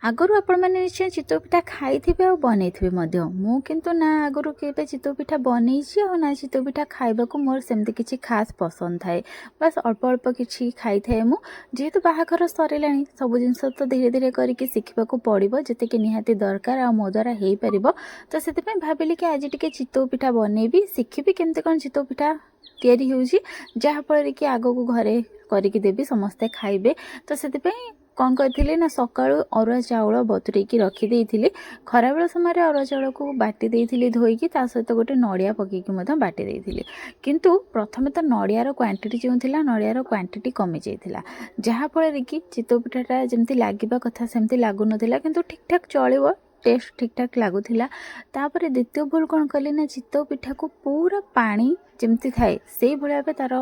आगु आपण मैंने निश्चय चितौ पिठा खाइथिबे और बनैथिबे मध्य मु किंतु ना आगु केबे चितौ पिठा बनैछि और ना चितौ पिठा खाइबाकू मोर सेमती किछि खास पसंद थाए। बस अल्प अल्प किछि खाई थाए मु जेहेतु बाहाघर सरिलाणी सब जिनस तो धीरे धीरे करके शिखिबाकू पड़िबो जते कि निहाती दरकार आ मो द्वारा हेई परिबो। तो सेते भाबिली कि आज टिके चितौ पिठा बनैबी शिखिबी केमते कोन चितौ पिठा तैयारी होउछि जहा फल कि आगो घरे करिकी देबी समस्ते खाइबे। तो सेते कौन करी ना सकाळु अरुआ चाउल बतुरेकी रखी खरा बेल समय अरुआ चाउल को बाटी देइथिली धोईकी ता सहित गोटे नड़िया पकेकी बाटी देइथिली। किंतु प्रथमे तो नड़ियार क्वांटिटी जो थिला नड़ियार क्वांटिटी कमी जाइथिला जहा फल कि चितौ पिठाटा जेमती लागिबा कथा सेमती लागु नथिला किंतु ठीक ठाक चलिबो टेस्ट ठीक ठाक लगुला। तापर द्वितीय भूल कौन कली ना चितौ पिठा को पूरा पानी जमती थाए से भाया तार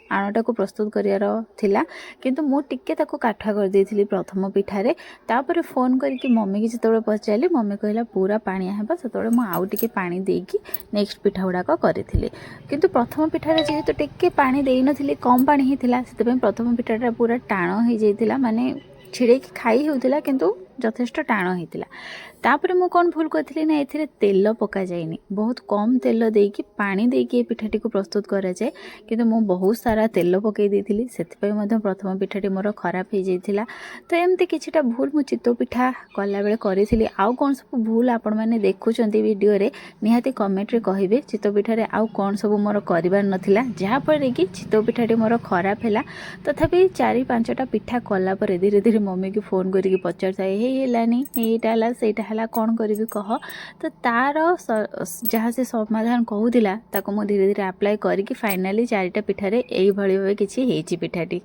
आणटा को प्रस्तुत करार थिला किंतु मु टिके ताको काठा कर देइथिली प्रथम पिठारे। तापर फोन करके मम्मी की जिते पचारि मम्मी कहला पूरा पानिया हेबा सेतबे मु आउ टिके पानी देकी नेक्स्ट पिठा गुड़ाक करी। किंतु प्रथम पिठारे जेहेतु टिके पानी देई नथिली कम पानी ही थिला सेतबे प्रथम पिठाटा पूरा टाण हो जाइथिला माने छिड़े खाई होउथिला किंतु यथेष्ट टाण होइथिला। तापर मु कौन भूल करथिली ना एथिरे तेल पका जाइनी बहुत कम तेल देकी पानी देकी पिठाटी को प्रस्तुत करा जाए किंतु मु बहुत सारा तेल पकई देइथिली सेथिपई मध्ये प्रथम पिठाटी मोर खराब हो जाइथिला। तो एमती किछिटा भूल मु चितौ पिठा कला बेले करिथिली। आउ कोन सब भूल आपण माने देखुचंती वीडियो रे निहाती कमेंट रे कहिबे चितौ पिठारे आउ कोन सब मोर करिबार नथिला जहा पर कि चितौ पिठाटी मोर खराब हैला। तथापि 4-5टा पिठा कला पर धीरे धीरे मम्मी की फोन करके पचार थाए हे हेलानी एटा हला सेटा हला कौन करी कह। तो तार जहाँ से समाधान कहूला ताको मु धीरे धीरे अप्लाई करके फाइनाली 4टा पिठारे एई भଳି भाबे किछि हेछि पिठाटी।